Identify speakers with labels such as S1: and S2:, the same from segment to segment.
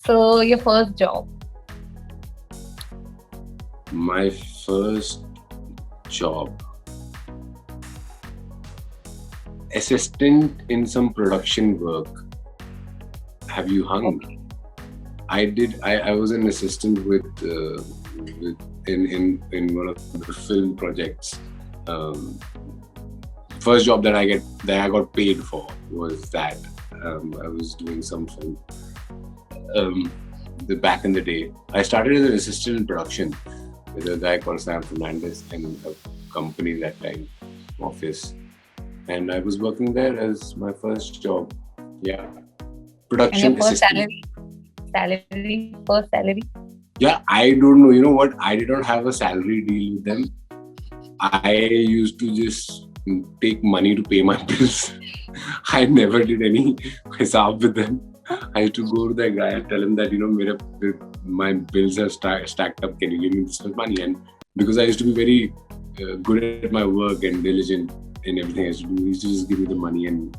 S1: So your first job.
S2: My first job. Assistant in some production work. Have you hung?
S1: Okay.
S2: I did. I was an assistant with in one of the film projects. Um, First job that I got paid for was that. I was doing some film. Back in the day, I started as an assistant in production with a guy called Sam Fernandez in a company that time, office, and I was working there as my first job. Yeah,
S1: And your
S2: production
S1: first
S2: assistant.
S1: first salary.
S2: Yeah, I don't know. You know what? I did not have a salary deal with them. I used to just take money to pay my bills. I never did any hisab with them. I used to go to that guy and tell him that, my bills are stacked up. Can you give me this much money? And because I used to be very good at my work and diligent in everything I used to do, he used to just give me the money and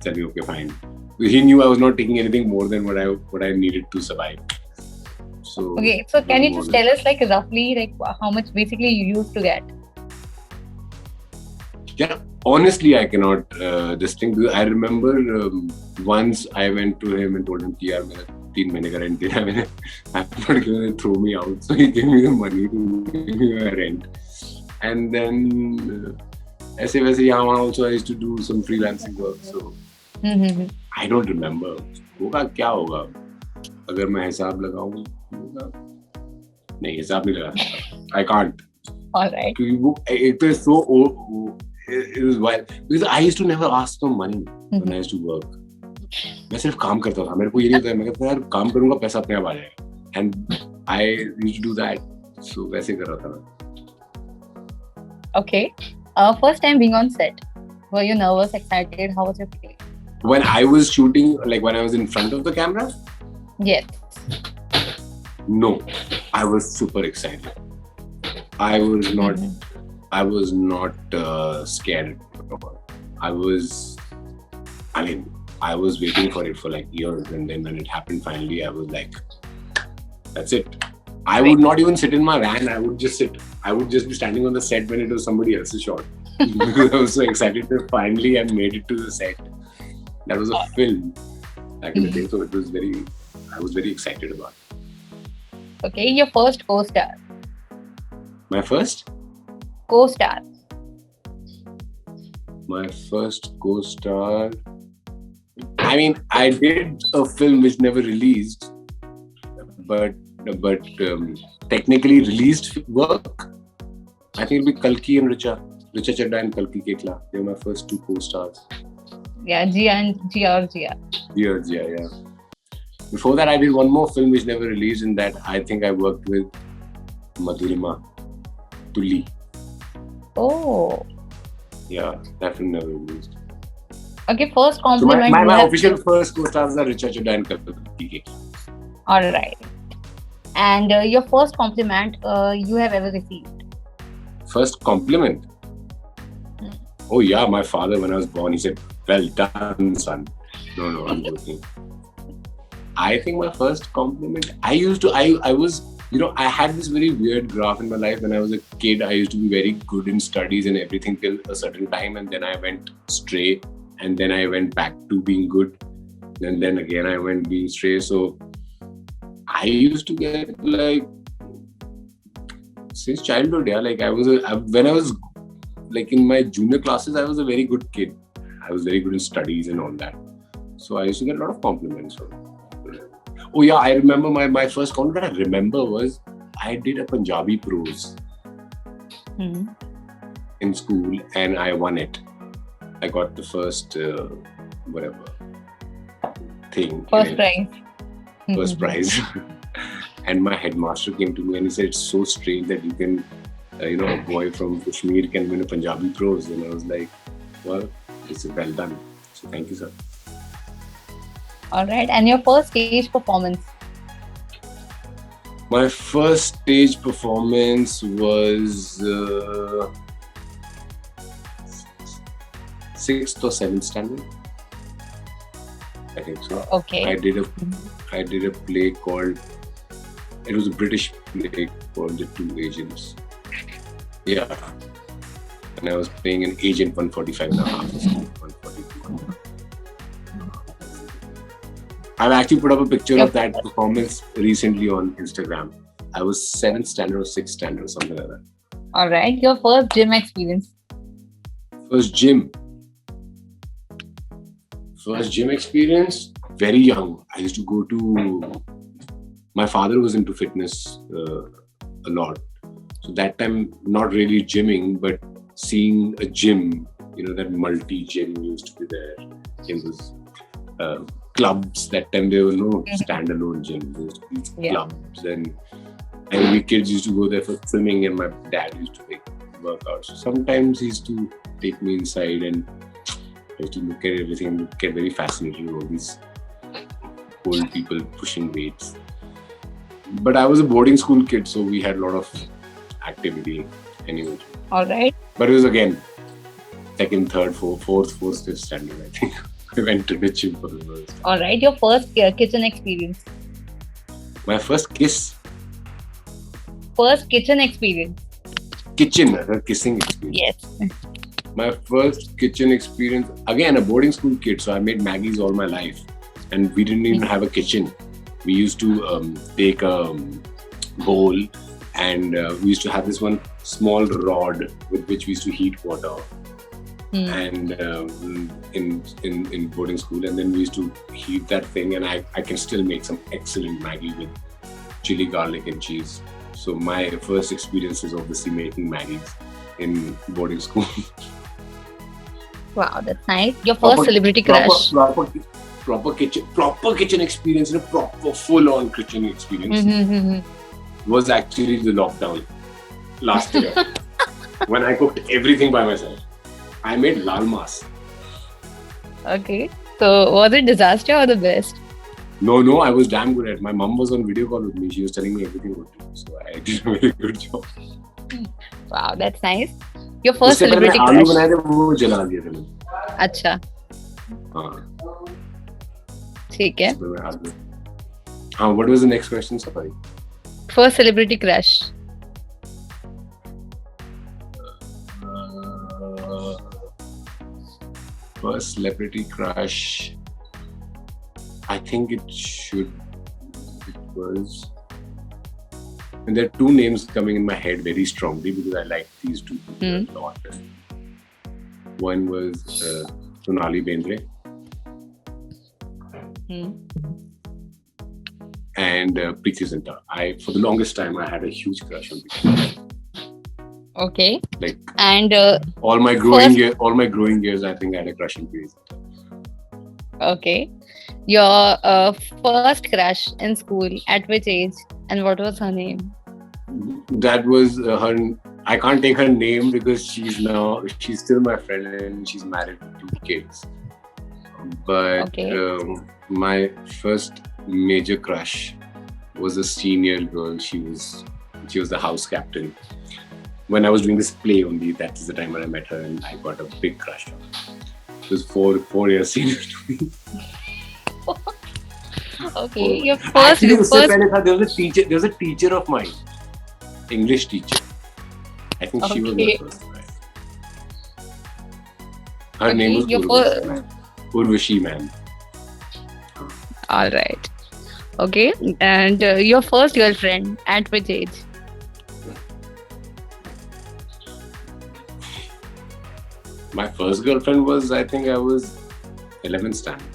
S2: tell me, okay, fine. He knew I was not taking anything more than what I needed to survive. So
S1: Okay, so can you
S2: more
S1: just
S2: than-
S1: tell us like roughly like how much basically you used to get?
S2: Yeah, honestly, I cannot distinguish. I remember once I went to him and told him, "Ki yaar, mera 3 mahine ka rent dena hai. I'm not going to throw me out." So he gave me the money to give me my rent. And then, ऐसे वैसे यहाँ वहाँ also I used to do some freelancing work. So
S1: Mm-hmm.
S2: I don't remember. होगा क्या होगा? अगर मैं हिसाब लगाऊँ, होगा? नहीं, हिसाब नहीं लगा सकता. I can't.
S1: All right.
S2: क्योंकि वो it was so old. It was wild because I used to never ask for money when I used to work. मैं सिर्फ काम करता था. मेरे को ये नहीं होता. मैं कहता यार काम करूँगा पैसा अपने आप आ जाएगा. And I used to do that. So वैसे कर रहा था मैं.
S1: Okay. First time being on set. Were you nervous, excited? How was your feeling?
S2: When I was shooting, like when I was in front of the camera,
S1: Yes.
S2: no, I was super excited. I was not. I was not scared at all. I was waiting for it for like years, and then when it happened finally, I was like, that's it. I would not even sit in my van. I would just sit. I would just be standing on the set when it was somebody else's shot because I was so excited that finally I made it to the set. That was a film back in the day, so it was I was very excited about it.
S1: Okay, your first co-star.
S2: My first
S1: Co-star.
S2: co-star. I mean, I did a film which never released, but technically released work. I think it'll be Kalki and Richa Chadda and Kalki Ketla. They were my first two co-stars.
S1: Yeah, Gia and Gia.
S2: Yeah. Before that, I did one more film which never released, and that I think I worked with Madhurima Tulli.
S1: Oh.
S2: Yeah, that film never released.
S1: Okay, first
S2: So
S1: compliment.
S2: my official first co-stars are Richa Chadda and Kalki Ketla.
S1: All right. And your first compliment you have ever received?
S2: First compliment? Oh yeah, my father when I was born, he said, "Well done, son." No, I'm joking. I think my first compliment, I was, I had this very weird graph in my life. When I was a kid, I used to be very good in studies and everything till a certain time, and then I went stray, and then I went back to being good, and then again I went being stray. So I used to get like, since childhood, yeah, like when I was like in my junior classes, I was a very good kid. I was very good in studies and all that. So I used to get a lot of compliments. Oh yeah, I remember my first compliment I remember was I did a Punjabi prose in school and I won it. I got the first thing.
S1: First prize.
S2: First prize. And my headmaster came to me and he said, "It's so strange that you can, a boy from Kashmir can win a Punjabi prose." And I was like, well, it's well done. So thank you, sir.
S1: All right. And your first stage performance?
S2: My first stage performance was 6th or 7th standard. I think so.
S1: Okay.
S2: I did a play called. It was a British play called The Two Agents. Yeah. And I was playing an agent 145 and a half. 142. I've actually put up a picture of that performance recently on Instagram. I was 7th standard or 6th standard or something like that.
S1: All right. Your first gym experience.
S2: First gym experience, very young. I used to go to. My father was into fitness a lot, so that time not really gymming, but seeing a gym. That multi-gym used to be there in those clubs. That time there were no standalone gyms. There used to be these clubs, and we kids used to go there for swimming, and my dad used to take workouts. So sometimes he used to take me inside, and I used to look at everything and get very fascinated with all these old people pushing weights. But I was a boarding school kid, so we had a lot of activity anyway.
S1: All right.
S2: But it was again second, third, fourth, fifth standard, I think. I went to the gym for the first time.
S1: All right. Your first kitchen experience.
S2: My first kiss.
S1: First kitchen experience.
S2: Kissing experience.
S1: Yes.
S2: My first kitchen experience, again, a boarding school kid, so I made Maggies all my life. And we didn't even have a kitchen. We used to take a bowl, and we used to have this one small rod with which we used to heat water. And in boarding school, and then we used to heat that thing, and I can still make some excellent Maggie with chili, garlic, and cheese. So my first experience is obviously making Maggies in boarding school.
S1: Wow, that's nice. Your first celebrity crush.
S2: Proper kitchen experience, proper full-on kitchen experience was actually the lockdown last year when I cooked everything by myself. I made lal mas.
S1: Okay. So was it disaster or the best?
S2: No, I was damn good at it. My mom was on video call with me. She was telling me everything what to do. So I did a very good job.
S1: Wow, that's nice. Your first celebrity crush.
S2: आलू बनाए थे वो जला दिए थे मैंने.
S1: अच्छा.
S2: हाँ.
S1: ठीक है.
S2: What was the next question, Safari?
S1: First celebrity crush.
S2: First celebrity crush. I think it was. And there are two names coming in my head very strongly because I like these two people a lot. One was Sonali Bendre. And Preeti Zinta. For the longest time, I had a huge crush on Preeti.
S1: Okay.
S2: Like,
S1: and
S2: all my growing years, I think I had a crush on Preeti Zinta.
S1: Okay. Your first crush in school, at which age, and what was her name?
S2: That was her. I can't take her name because she's still my friend and she's married with 2 kids. But my first major crush was a senior girl. She was the house captain. When I was doing this play only, that is the time when I met her and I got a big crush on her. She was 4 years senior to me.
S1: Okay, your first.
S2: Actually, there was a teacher of mine, English teacher. I think she was my first crush. Her name was Urvashi, ma'am.
S1: All right. Okay, and your first girlfriend, at which age?
S2: My first girlfriend was, I think I was 11th standard.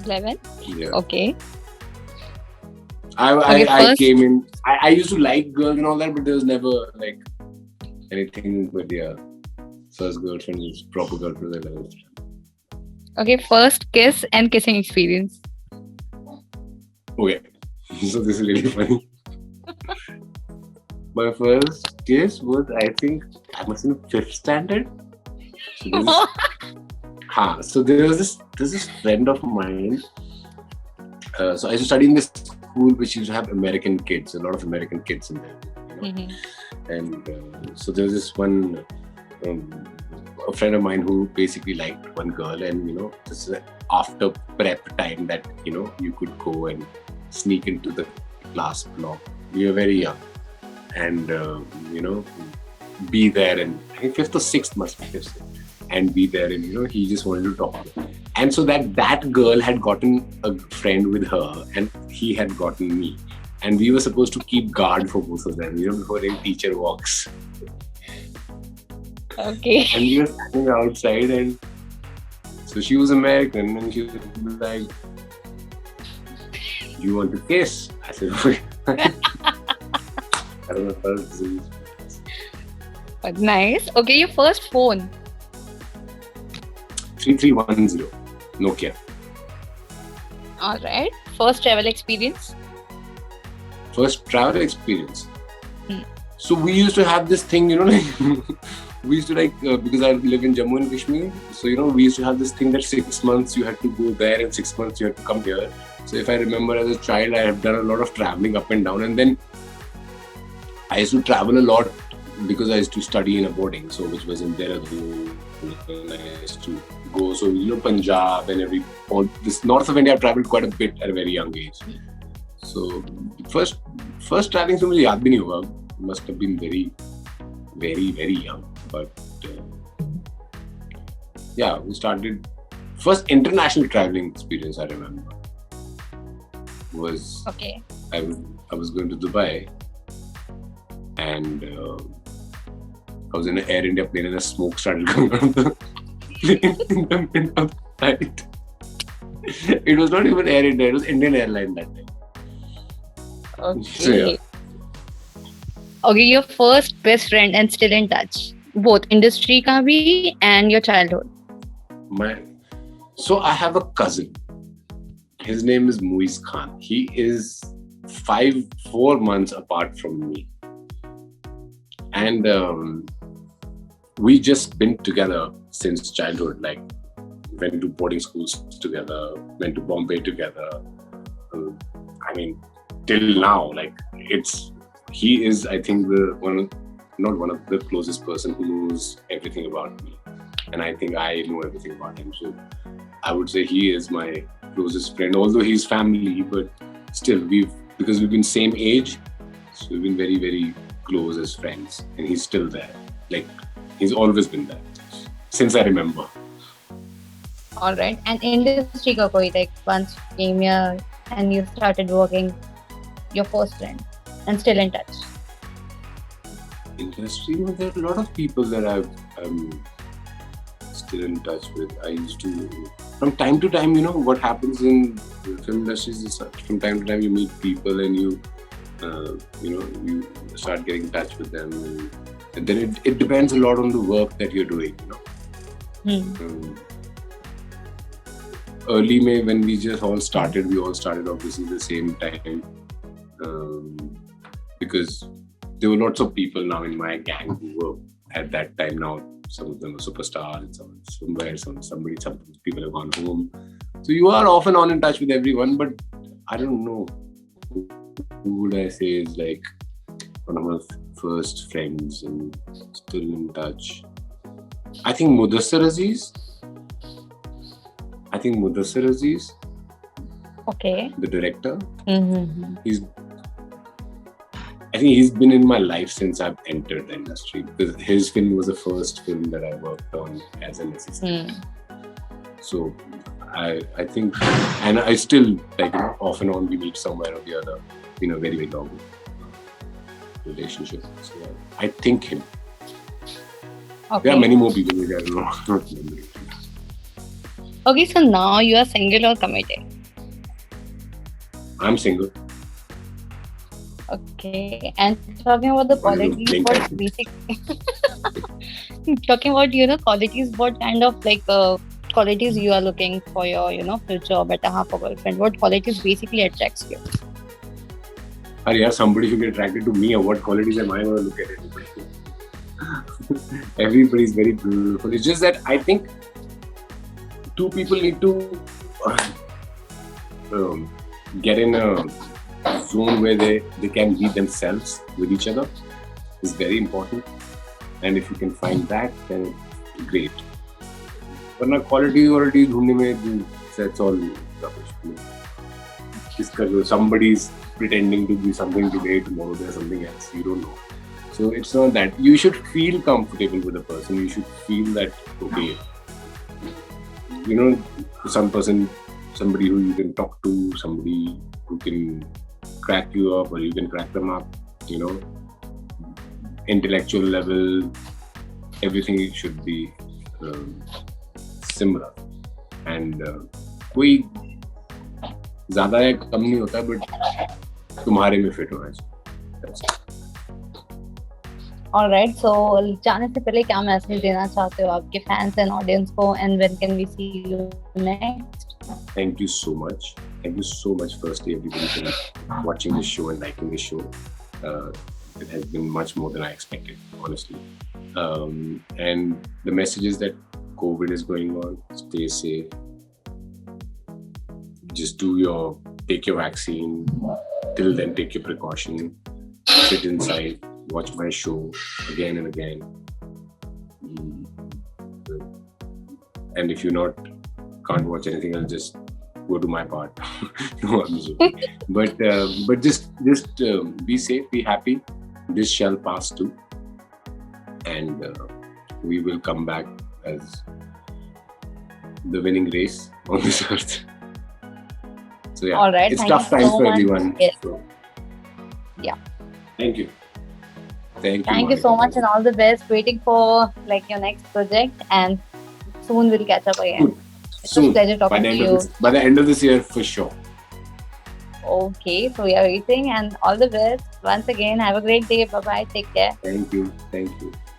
S1: 11?
S2: Yeah.
S1: Okay.
S2: I came in. I used to like girls and all that, but there was never like anything. But yeah, first girlfriend was proper girlfriend was 11th standard.
S1: Okay, first kiss and kissing experience.
S2: Okay, so this is really funny. My first kiss was, I think, I must have been 5th standard. So there was this friend of mine. So I used to study in this school which used to have American kids, a lot of American kids in there. And so there was this one a friend of mine who basically liked one girl, and this is after prep time that you could go and sneak into the class block. We were very young, and be there, and I think fifth or sixth must be fifth, and be there, and he just wanted to talk to her. And so that girl had gotten a friend with her, and he had gotten me, and we were supposed to keep guard for both of them, before any teacher walks.
S1: Okay.
S2: And we were standing outside, and so she was American, and she was like, "Do you want to kiss?" I said, "Wait." I don't know.
S1: But nice. Okay, your first phone.
S2: 3310 Nokia.
S1: All right. First travel experience.
S2: First travel experience.
S1: Hmm.
S2: So we used to have this thing, like we used to because I live in Jammu and Kashmir. So we used to have this thing that 6 months you had to go there and 6 months you had to come here. So if I remember as a child, I have done a lot of traveling up and down, and then I used to travel a lot because I used to study in a boarding, so which was in Dehradun. And I used to go, so Punjab and all this north of India. I traveled quite a bit at a very young age. So first traveling, so मुझे याद भी नहीं होगा. Must have been very, very, very young. But yeah, we started. First international traveling experience I remember was
S1: Okay.
S2: I was going to Dubai, and I was in an Air India plane, and the smoke started coming out of the plane in the middle of the flight. It was not even Air India; it was Indian Airline that time.
S1: Okay.
S2: So, yeah.
S1: Okay, your first best friend and still in touch. Both industry ka bhi and your childhood.
S2: So I have a cousin. His name is Muiz Khan. He is 4 months apart from me. And we just been together since childhood. Like, went to boarding schools together, went to Bombay together. Till now, he is, I think, not one of the closest person who knows everything about me, and I think I know everything about him. So I would say he is my closest friend, although he's family, but still because we've been same age, so we've been very, very close as friends, and he's still there. He's always been there since I remember.
S1: All right. And industry ka koi, once you came here and you started working, your first friend and still in touch.
S2: Industry, there are a lot of people that I'm still in touch with. I used to, from time to time, what happens in the film industries is from time to time you meet people, and you start getting in touch with them, and then it depends a lot on the work that you're doing. Early May, when we all started obviously the same time, because there were lots of people now in my gang who were at that time. Now some of them are superstars, and some people have gone home. So you are off and on in touch with everyone, but I don't know who would I say is one of my first friends and still in touch. I think Mudassir Aziz.
S1: Okay.
S2: The director.
S1: Mm-hmm.
S2: I think he's been in my life since I've entered the industry, because his film was the first film that I worked on as an assistant. So I think, and I still off and on we meet somewhere or the other in a very, very long relationship. So I think him.
S1: Okay.
S2: There are many more people which I don't know.
S1: Okay, so now you are single or committed?
S2: I'm single.
S1: Okay, and talking about the qualities, what basic talking about qualities, what kind of qualities you are looking for your future or better half or girlfriend? What qualities basically attracts you?
S2: Somebody should get attracted to me, or what qualities am I going to look at anybody? Everybody's very beautiful. It's just that I think two people need to get in a zone where they can be themselves with each other is very important. And if you can find that, then great. वरना quality ढूंढने में that's all rubbish. Somebody is pretending to be something today, tomorrow they're something else. You don't know. So it's not that. You should feel comfortable with a person. You should feel that, okay, you know, somebody who you can talk to, somebody who can crack you up or you can crack them up, you know, intellectual level, everything should be similar. And कोई ज़्यादा या कम नहीं होता, but तुम्हारे में fit होना चाहिए.
S1: Alright, so जाने से पहले क्या मैसेज देना चाहते हो आपके fans and audience को, and when can we see you next?
S2: Thank you so much. Thank you so much, firstly, everybody, for watching this show and liking this show. It has been much more than I expected, honestly. And the message is that COVID is going on. Stay safe. Just take your vaccine. Till then, take your precaution. Sit inside. Watch my show again and again. And if you can't watch anything else, just go to my part. No, I'm joking. But just be safe, be happy. This shall pass too, and we will come back as the winning race on this earth. So yeah,
S1: all right,
S2: it's tough times for everyone.
S1: Yes.
S2: So.
S1: Yeah.
S2: Thank you. Thank
S1: you so much, and all the best. Waiting for your next project, and soon we'll catch up again. It's a pleasure talking to you.
S2: By the end of this year, for sure.
S1: Okay, so we are waiting, and all the best. Once again, have a great day. Bye-bye. Take care.
S2: Thank you. Thank you.